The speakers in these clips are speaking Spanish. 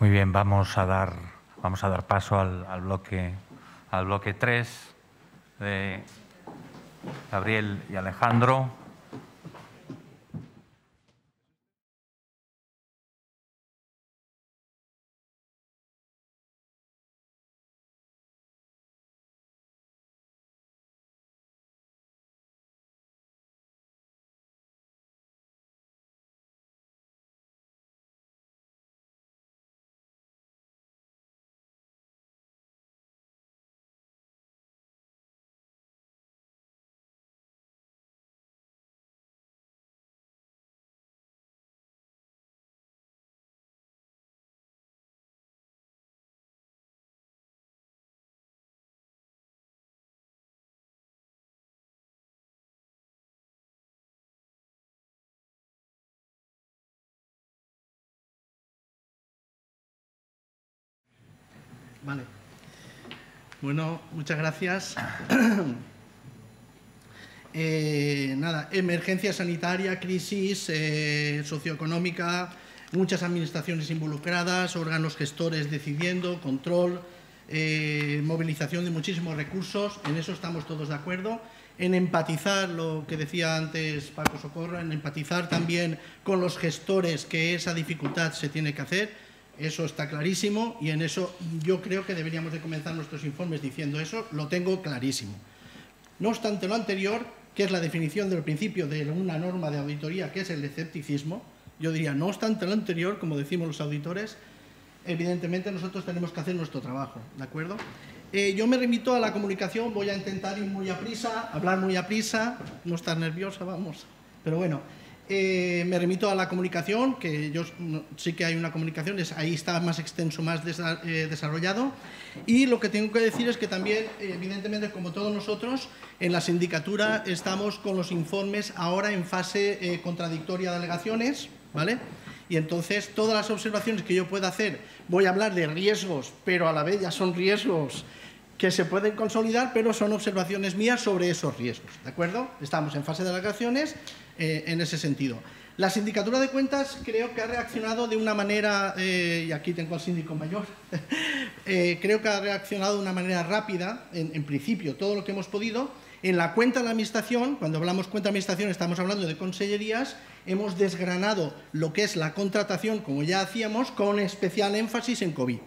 Muy bien, vamos a dar paso al bloque 3 de Gabriel y Alejandro. Vale. Bueno, muchas gracias. Nada, emergencia sanitaria, crisis socioeconómica, muchas administraciones involucradas, órganos gestores decidiendo, control, movilización de muchísimos recursos. En eso estamos todos de acuerdo. En empatizar, lo que decía antes Paco Socorro, en empatizar también con los gestores, que esa dificultad se tiene que hacer. Eso está clarísimo y en eso yo creo que deberíamos de comenzar nuestros informes diciendo eso, lo tengo clarísimo. No obstante lo anterior, que es la definición del principio de una norma de auditoría, que es el escepticismo, yo diría, no obstante lo anterior, como decimos los auditores, evidentemente nosotros tenemos que hacer nuestro trabajo, ¿de acuerdo? Yo me remito a la comunicación, voy a intentar ir muy a prisa, hablar muy a prisa, no estar nerviosa, vamos, pero bueno. Me remito a la comunicación, que yo sí que hay una comunicación, ahí está más extenso, más desarrollado. Y lo que tengo que decir es que también, evidentemente, como todos nosotros, en la sindicatura estamos con los informes ahora en fase contradictoria de alegaciones, ¿vale? Y entonces todas las observaciones que yo pueda hacer, voy a hablar de riesgos, pero a la vez ya son riesgos que se pueden consolidar, pero son observaciones mías sobre esos riesgos, ¿de acuerdo? Estamos en fase de alegaciones en ese sentido. La Sindicatura de Cuentas creo que ha reaccionado de una manera, y aquí tengo al síndico mayor, creo que ha reaccionado de una manera rápida, en principio, todo lo que hemos podido. En la cuenta de la Administración, cuando hablamos cuenta de Administración, estamos hablando de consellerías, hemos desgranado lo que es la contratación, como ya hacíamos, con especial énfasis en COVID.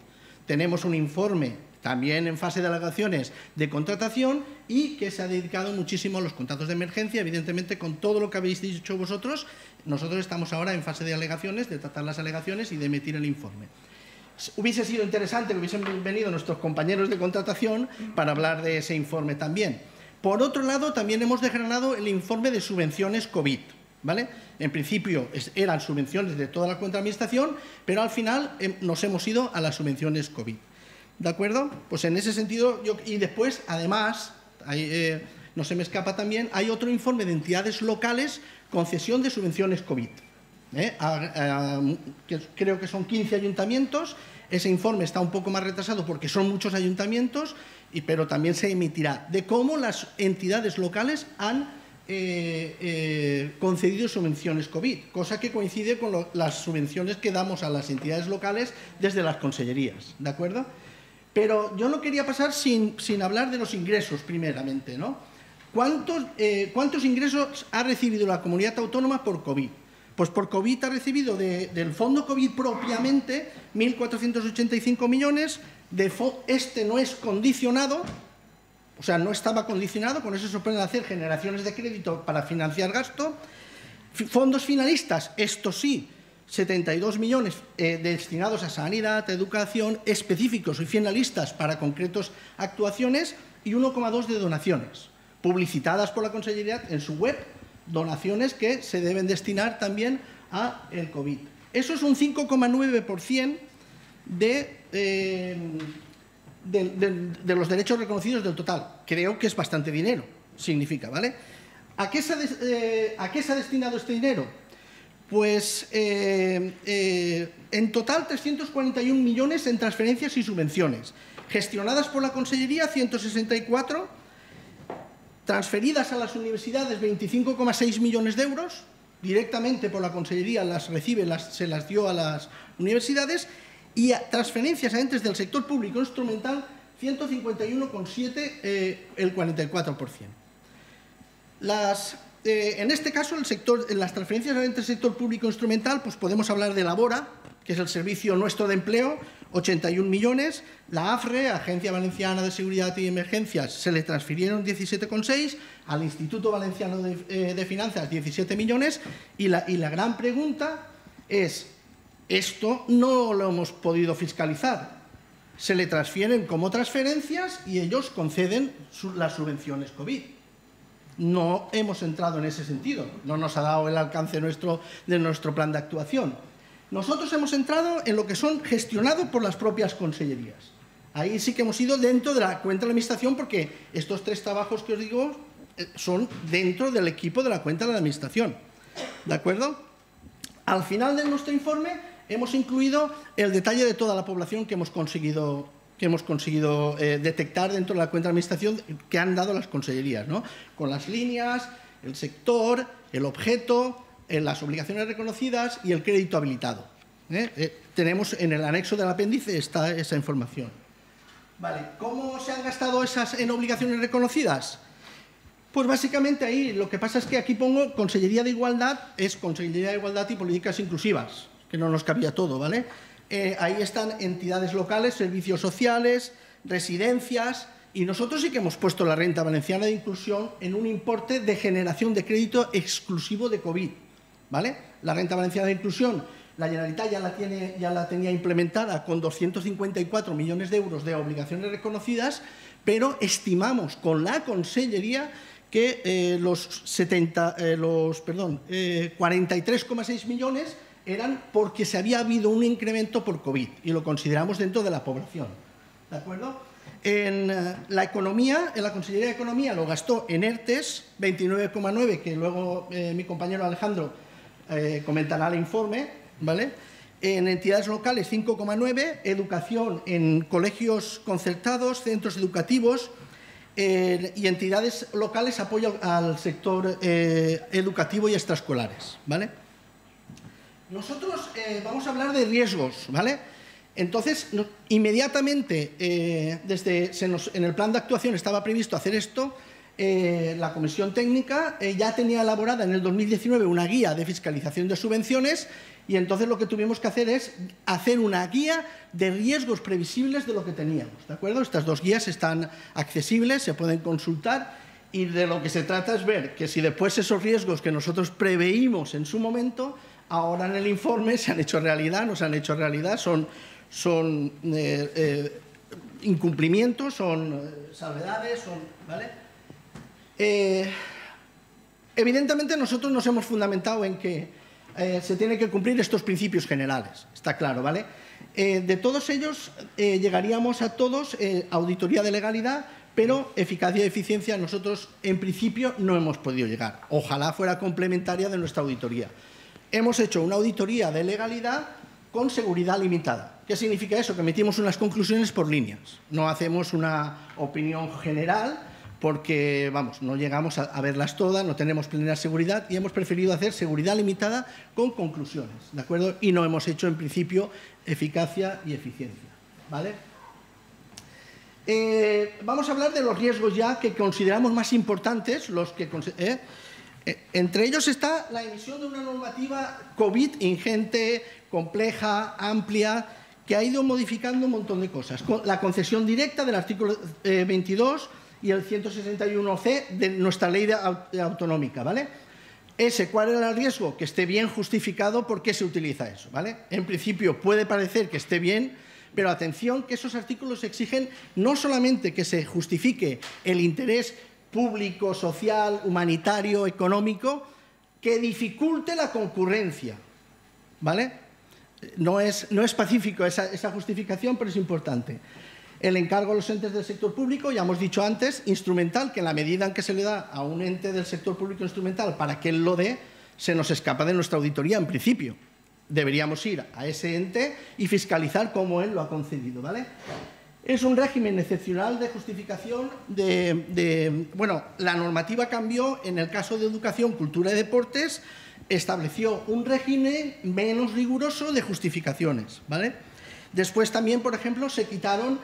Tenemos un informe también en fase de alegaciones de contratación y que se ha dedicado muchísimo a los contratos de emergencia, evidentemente con todo lo que habéis dicho vosotros. Nosotros estamos ahora en fase de alegaciones, de tratar las alegaciones y de emitir el informe. Hubiese sido interesante que hubiesen venido nuestros compañeros de contratación para hablar de ese informe también. Por otro lado, también hemos desgranado el informe de subvenciones COVID, ¿vale? En principio eran subvenciones de toda la cuenta de administración, pero al final nos hemos ido a las subvenciones COVID. ¿De acuerdo? Pues en ese sentido, y después, además, no se me escapa también, hay otro informe de entidades locales, concesión de subvenciones COVID. Creo que son 15 ayuntamientos, ese informe está un poco más retrasado porque son muchos ayuntamientos, pero también se emitirá de cómo las entidades locales han concedido subvenciones COVID, cosa que coincide con las subvenciones que damos a las entidades locales desde las consellerías, ¿de acuerdo? Pero yo no quería pasar sin hablar de los ingresos, primeramente, ¿no? ¿Cuántos ingresos ha recibido la comunidad autónoma por COVID? Pues por COVID ha recibido del fondo COVID propiamente 1.485 millones, este no es condicionado, o sea, no estaba condicionado, con eso se pueden hacer generaciones de crédito para financiar gasto. Fondos finalistas, esto sí, 72 millones destinados a sanidad, educación, específicos y finalistas para concretas actuaciones y 1,2 de donaciones, publicitadas por la Consellería en su web, donaciones que se deben destinar también a el COVID. Eso es un 5,9% de los derechos reconocidos del total. Creo que es bastante dinero, significa, ¿vale? ¿A qué se ha destinado este dinero? Pues en total 341 millones en transferencias y subvenciones, gestionadas por la Consellería 164, transferidas a las universidades 25,6 millones de euros, directamente por la Consellería las recibe, se las dio a las universidades, y transferencias a entes del sector público instrumental 151,7, el 44%. En este caso, las transferencias a entes del sector público instrumental, pues podemos hablar de Labora, que es el servicio nuestro de empleo, 81 millones, la AFRE, Agencia Valenciana de Seguridad y Emergencias, se le transfirieron 17,6, al Instituto Valenciano de Finanzas 17 millones, y la gran pregunta es, esto no lo hemos podido fiscalizar, se le transfieren como transferencias y ellos conceden las subvenciones COVID. No hemos entrado en ese sentido, no nos ha dado el alcance de nuestro plan de actuación. Nosotros hemos entrado en lo que son gestionados por las propias consellerías. Ahí sí que hemos ido dentro de la cuenta de la administración, porque estos 3 trabajos que os digo son dentro del equipo de la cuenta de la administración. ¿De acuerdo? Al final de nuestro informe hemos incluido el detalle de toda la población que hemos conseguido detectar dentro de la cuenta de administración que han dado las consellerías, ¿no? Con las líneas, el sector, el objeto, las obligaciones reconocidas y el crédito habilitado. Tenemos en el anexo del apéndice está esa información. Vale, ¿cómo se han gastado esas en obligaciones reconocidas? Pues básicamente ahí lo que pasa es que aquí pongo Consellería de Igualdad, es Consellería de Igualdad y Políticas Inclusivas, que no nos cabía todo, ¿vale? Ahí están entidades locales, servicios sociales, residencias, y nosotros sí que hemos puesto la Renta Valenciana de Inclusión en un importe de generación de crédito exclusivo de COVID, ¿vale? La Renta Valenciana de Inclusión, la Generalitat ya la tenía implementada con 254 millones de euros de obligaciones reconocidas, pero estimamos con la Consellería que los 43,6 millones eran porque se había habido un incremento por COVID y lo consideramos dentro de la población. ¿De acuerdo? En la economía, en la Consellería de Economía lo gastó en ERTES, 29,9, que luego mi compañero Alejandro comentará el informe, ¿vale? En entidades locales 5,9, educación en colegios concertados, centros educativos y entidades locales apoyo al sector educativo y extraescolares, ¿vale? Nosotros vamos a hablar de riesgos, ¿vale? Entonces, inmediatamente, en el plan de actuación estaba previsto hacer esto. La Comisión Técnica ya tenía elaborada en el 2019 una guía de fiscalización de subvenciones y entonces lo que tuvimos que hacer es hacer una guía de riesgos previsibles de lo que teníamos, ¿de acuerdo? Estas 2 guías están accesibles, se pueden consultar y de lo que se trata es ver que si después esos riesgos que nosotros preveímos en su momento, ahora en el informe se han hecho realidad, no se han hecho realidad, son incumplimientos, son salvedades, ¿vale? Evidentemente nosotros nos hemos fundamentado en que se tienen que cumplir estos principios generales, está claro, ¿vale? De todos ellos llegaríamos a todos auditoría de legalidad, pero eficacia y eficiencia nosotros en principio no hemos podido llegar. Ojalá fuera complementaria de nuestra auditoría. Hemos hecho una auditoría de legalidad con seguridad limitada. ¿Qué significa eso? Que emitimos unas conclusiones por líneas. No hacemos una opinión general porque, vamos, no llegamos a verlas todas, no tenemos plena seguridad y hemos preferido hacer seguridad limitada con conclusiones, ¿de acuerdo? Y no hemos hecho, en principio, eficacia y eficiencia, ¿vale? Vamos a hablar de los riesgos ya que consideramos más importantes, entre ellos está la emisión de una normativa COVID ingente, compleja, amplia, que ha ido modificando un montón de cosas. La concesión directa del artículo 22 y el 161C de nuestra ley autonómica, ¿vale? ¿Cuál era el riesgo? Que esté bien justificado por qué se utiliza eso, ¿vale? En principio puede parecer que esté bien, pero atención que esos artículos exigen no solamente que se justifique el interés público, social, humanitario, económico, que dificulte la concurrencia, ¿vale? No es pacífico esa justificación, pero es importante. El encargo a los entes del sector público, ya hemos dicho antes, instrumental, que en la medida en que se le da a un ente del sector público instrumental para que él lo dé, se nos escapa de nuestra auditoría en principio. Deberíamos ir a ese ente y fiscalizar cómo él lo ha concedido, ¿vale? Es un régimen excepcional de justificación bueno, la normativa cambió en el caso de educación, cultura y deportes, estableció un régimen menos riguroso de justificaciones, ¿vale? Después también, por ejemplo, se quitaron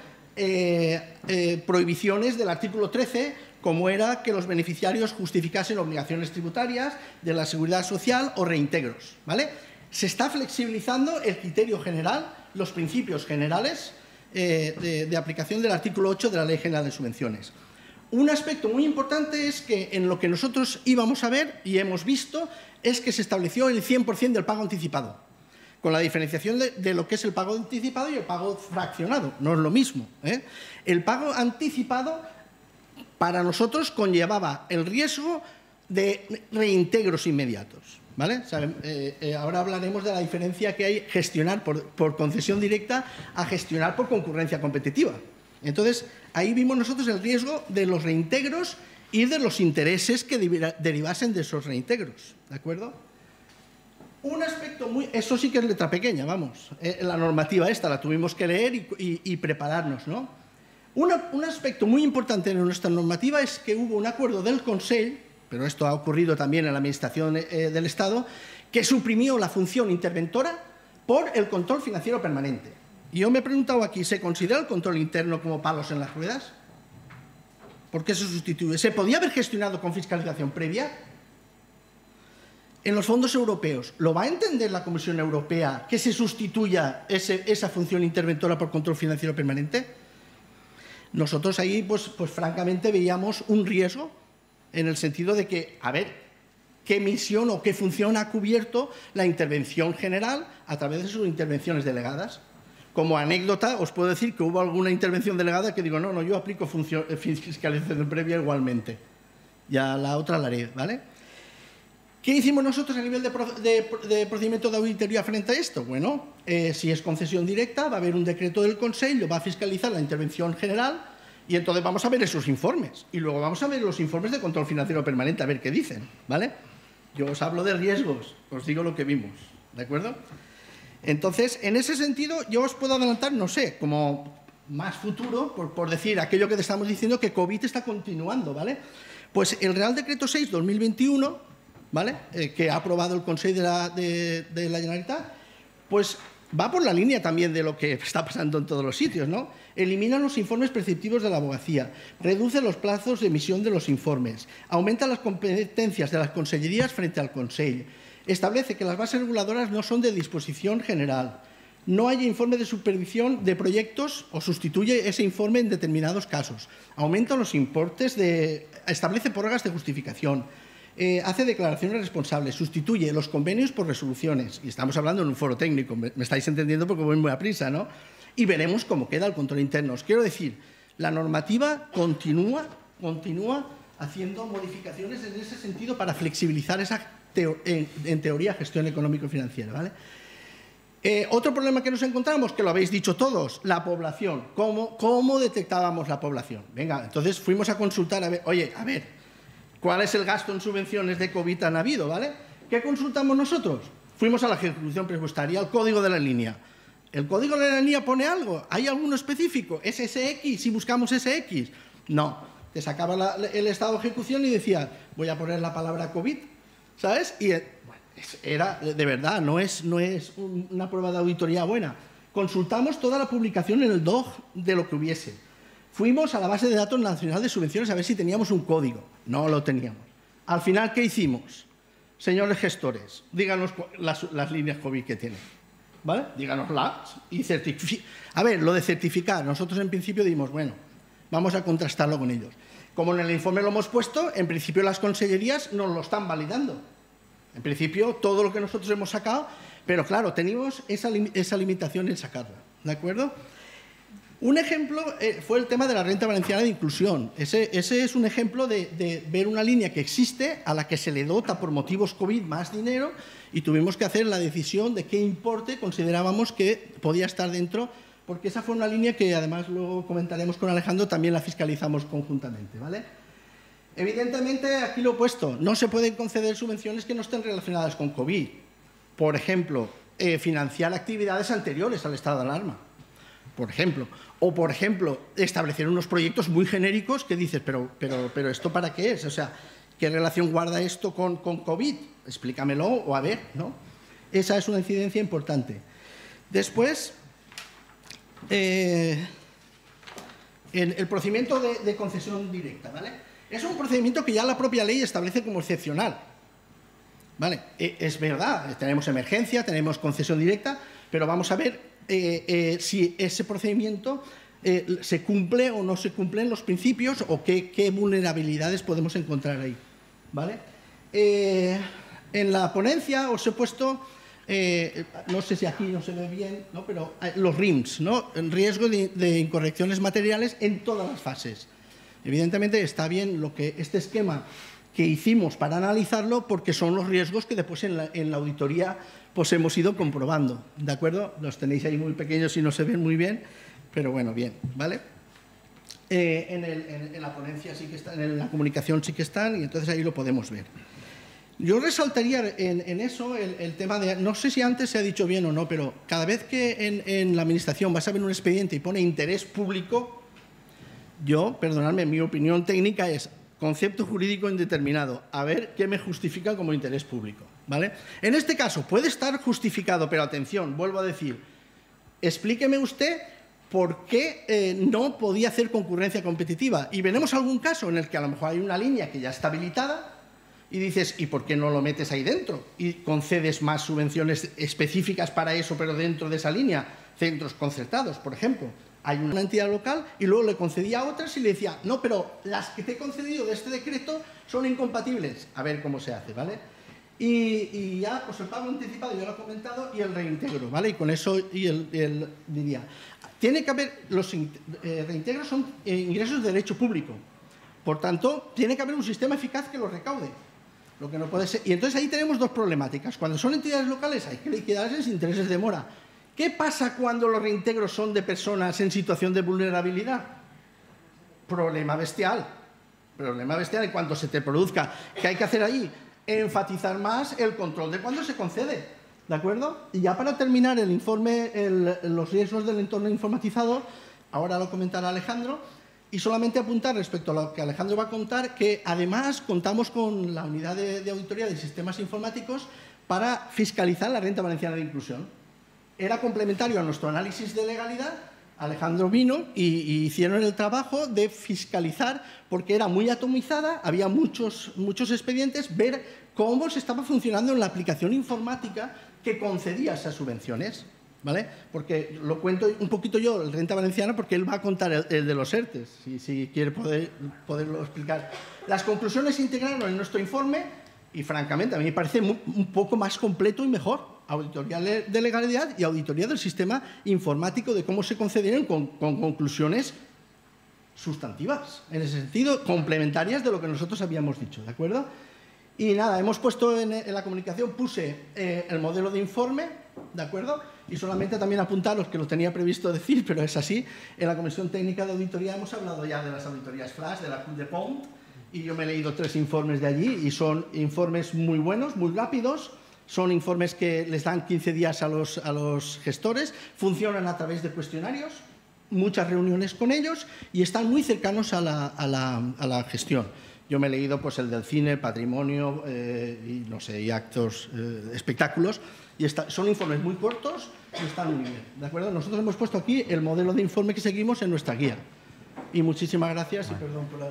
prohibiciones del artículo 13, como era que los beneficiarios justificasen obligaciones tributarias de la seguridad social o reintegros, ¿vale? Se está flexibilizando el criterio general, los principios generales de aplicación del artículo 8 de la Ley General de Subvenciones. Un aspecto muy importante es que en lo que nosotros íbamos a ver y hemos visto es que se estableció el 100% del pago anticipado, con la diferenciación de lo que es el pago anticipado y el pago fraccionado. No es lo mismo, ¿eh? El pago anticipado para nosotros conllevaba el riesgo de reintegros inmediatos, ¿vale? Ahora hablaremos de la diferencia que hay gestionar por concesión directa a gestionar por concurrencia competitiva. Entonces, ahí vimos nosotros el riesgo de los reintegros y de los intereses que derivasen de esos reintegros, ¿de acuerdo? Un aspecto eso sí que es letra pequeña, vamos, la normativa esta la tuvimos que leer y prepararnos, ¿no? Un aspecto muy importante en nuestra normativa es que hubo un acuerdo del Consell, pero esto ha ocurrido también en la Administración del Estado, que suprimió la función interventora por el control financiero permanente. Y yo me he preguntado aquí, ¿se considera el control interno como palos en las ruedas? ¿Por qué se sustituye? ¿Se podía haber gestionado con fiscalización previa? En los fondos europeos, ¿lo va a entender la Comisión Europea que se sustituya esa función interventora por control financiero permanente? Nosotros ahí, pues francamente, veíamos un riesgo en el sentido de que, a ver, ¿qué misión o qué función ha cubierto la intervención general a través de sus intervenciones delegadas? Como anécdota, os puedo decir que hubo alguna intervención delegada que digo, no, yo aplico fiscalización previa igualmente. Ya la otra la haré, ¿vale? ¿Qué hicimos nosotros a nivel de procedimiento de auditoría frente a esto? Bueno, si es concesión directa, va a haber un decreto del Consell, lo va a fiscalizar la intervención general y entonces vamos a ver esos informes. Y luego vamos a ver los informes de control financiero permanente, a ver qué dicen, ¿vale? Yo os hablo de riesgos, os digo lo que vimos, ¿de acuerdo? Entonces, en ese sentido, yo os puedo adelantar, no sé, como más futuro, por decir aquello que te estamos diciendo, que COVID está continuando, ¿vale? Pues el Real Decreto 6/2021, ¿vale? Que ha aprobado el Consell de la Generalitat, pues va por la línea también de lo que está pasando en todos los sitios, ¿no? Elimina los informes preceptivos de la abogacía, reduce los plazos de emisión de los informes, aumenta las competencias de las consellerías frente al Consell, establece que las bases reguladoras no son de disposición general, no haya informe de supervisión de proyectos o sustituye ese informe en determinados casos, aumenta los importes, establece prórrogas de justificación, hace declaraciones responsables, sustituye los convenios por resoluciones, y estamos hablando en un foro técnico, me estáis entendiendo porque voy muy a prisa, ¿no? Y veremos cómo queda el control interno. Os quiero decir, la normativa continúa haciendo modificaciones en ese sentido para flexibilizar esa, en teoría, gestión económico-financiera, ¿vale? Otro problema que nos encontramos, que lo habéis dicho todos, la población. ¿Cómo detectábamos la población? Venga, entonces fuimos a consultar, a ver, oye, a ver, ¿cuál es el gasto en subvenciones de COVID han habido, ¿vale? ¿Qué consultamos nosotros? Fuimos a la ejecución presupuestaria, al código de la línea. ¿El código de la línea pone algo? ¿Hay alguno específico? ¿Es SX? Si buscamos SX. No. Te sacaba el estado de ejecución y decía, voy a poner la palabra COVID, ¿sabes? Y era, de verdad, no es una prueba de auditoría buena. Consultamos toda la publicación en el DOG de lo que hubiese. Fuimos a la base de datos nacional de subvenciones a ver si teníamos un código. No lo teníamos. Al final, ¿qué hicimos? Señores gestores, díganos las líneas COVID que tienen, ¿vale? Díganoslas y certifiquen. A ver, lo de certificar, nosotros en principio dimos, bueno, vamos a contrastarlo con ellos. Como en el informe lo hemos puesto, en principio las consellerías nos lo están validando. En principio, todo lo que nosotros hemos sacado, pero claro, teníamos esa limitación en sacarla, ¿de acuerdo? Un ejemplo fue el tema de la renta valenciana de inclusión. Ese es un ejemplo de ver una línea que existe, a la que se le dota por motivos COVID más dinero, y tuvimos que hacer la decisión de qué importe considerábamos que podía estar dentro, porque esa fue una línea que además luego comentaremos con Alejandro, también la fiscalizamos conjuntamente, ¿vale? Evidentemente, aquí lo he puesto, no se pueden conceder subvenciones que no estén relacionadas con COVID. Por ejemplo, financiar actividades anteriores al estado de alarma, por ejemplo. O, por ejemplo, establecer unos proyectos muy genéricos que dices, pero ¿esto para qué es? O sea, ¿qué relación guarda esto con COVID? Explícamelo o a ver, ¿no? Esa es una incidencia importante. Después, el procedimiento de concesión directa, ¿vale? Es un procedimiento que ya la propia ley establece como excepcional, ¿vale? Es verdad, tenemos emergencia, tenemos concesión directa, pero vamos a ver si ese procedimiento se cumple o no se cumplen los principios o qué vulnerabilidades podemos encontrar ahí, ¿vale? En la ponencia os he puesto, no sé si aquí no se ve bien, ¿no? Pero los RIMS, ¿no? El riesgo de incorrecciones materiales en todas las fases. Evidentemente está bien este esquema que hicimos para analizarlo, porque son los riesgos que después en la auditoría pues hemos ido comprobando, ¿de acuerdo? Los tenéis ahí muy pequeños y no se ven muy bien, pero bueno, bien, ¿vale? En la ponencia sí que están, en la comunicación sí que están, y entonces ahí lo podemos ver. Yo resaltaría en eso el tema de, no sé si antes se ha dicho bien o no, pero cada vez que en la administración vas a ver un expediente y pone interés público, yo, perdonadme, mi opinión técnica es concepto jurídico indeterminado, a ver qué me justifica como interés público, ¿vale? En este caso puede estar justificado, pero atención, vuelvo a decir, explíqueme usted por qué no podía hacer concurrencia competitiva. Y veremos algún caso en el que a lo mejor hay una línea que ya está habilitada y dices, ¿y por qué no lo metes ahí dentro? Y concedes más subvenciones específicas para eso, pero dentro de esa línea, centros concertados, por ejemplo. Hay una entidad local y luego le concedía a otras y le decía, no, pero las que te he concedido de este decreto son incompatibles. A ver cómo se hace, ¿vale? Y ya, pues el pago anticipado ya lo he comentado y el reintegro, ¿vale? Y con eso diría, tiene que haber, los reintegros son ingresos de derecho público. Por tanto, tiene que haber un sistema eficaz que los recaude. Lo que no puede ser. Y entonces ahí tenemos dos problemáticas. Cuando son entidades locales hay que liquidarles intereses de mora. ¿Qué pasa cuando los reintegros son de personas en situación de vulnerabilidad? Problema bestial. Problema bestial en cuanto se te produzca. ¿Qué hay que hacer ahí? Enfatizar más el control de cuándo se concede. ¿De acuerdo? Y ya para terminar el informe, los riesgos del entorno informatizado, ahora lo comentará Alejandro, y solamente apuntar respecto a lo que Alejandro va a contar, que además contamos con la unidad de auditoría de sistemas informáticos para fiscalizar la renta valenciana de inclusión. Era complementario a nuestro análisis de legalidad. Alejandro vino y hicieron el trabajo de fiscalizar, porque era muy atomizada, había muchos expedientes, ver cómo se estaba funcionando en la aplicación informática que concedía esas subvenciones, ¿vale? Porque lo cuento un poquito yo, el Renta Valenciana, porque él va a contar el de los ERTES, si quiere poderlo explicar. Las conclusiones se integraron en nuestro informe y, francamente, a mí me parece un poco más completo y mejor. Auditoría de legalidad y auditoría del sistema informático de cómo se concedieron con conclusiones sustantivas, en ese sentido, complementarias de lo que nosotros habíamos dicho, ¿de acuerdo? Y nada, hemos puesto en la comunicación, puse el modelo de informe, ¿de acuerdo? Y solamente también apuntaros, que lo tenía previsto decir, pero es así, en la Comisión Técnica de Auditoría hemos hablado ya de las auditorías flash, de la CUT de PONT, y yo me he leído 3 informes de allí, y son informes muy buenos, muy rápidos. Son informes que les dan 15 días a los gestores, funcionan a través de cuestionarios, muchas reuniones con ellos y están muy cercanos a la gestión. Yo me he leído pues, el del cine, patrimonio y, no sé, y actos, espectáculos, y son informes muy cortos y están muy bien, ¿de acuerdo? Nosotros hemos puesto aquí el modelo de informe que seguimos en nuestra guía. Y muchísimas gracias y perdón por la...